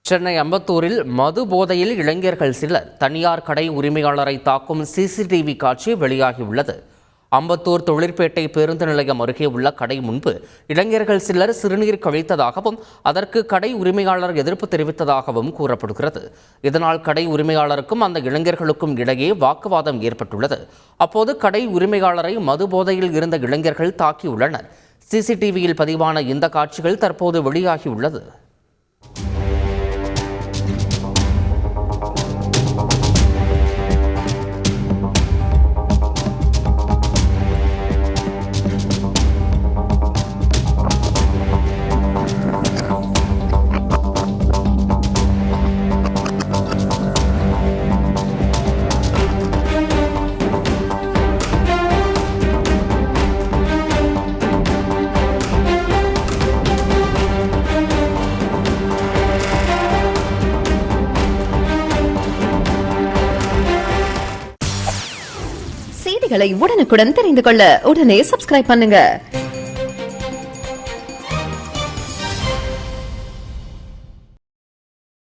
சென்னை அம்பத்தூரில் மது போதையில் இளைஞர்கள் சிலர் தனியார் கடை உரிமையாளரை தாக்கும் சிசிடிவி காட்சி வெளியாகியுள்ளது. அம்பத்தூர் தொழிற்பேட்டை பேருந்து நிலையம் அருகே உள்ள கடை முன்பு இளைஞர்கள் சிலர் சிறுநீர் கழித்ததாகவும் அதற்கு கடை உரிமையாளர் எதிர்ப்பு தெரிவித்ததாகவும் கூறப்படுகிறது. இதனால் கடை உரிமையாளருக்கும் அந்த இளைஞர்களுக்கும் இடையே வாக்குவாதம் ஏற்பட்டுள்ளது. அப்போது கடை உரிமையாளரை மது போதையில் இருந்த இளைஞர்கள் தாக்கியுள்ளனர். சிசிடிவியில் பதிவான இந்த காட்சிகள் தற்போது வெளியாகியுள்ளது. செய்திகளை உடனுக்குடன் தெரிந்து கொள்ள உடனே சப்ஸ்கிரைப் பண்ணுங்க.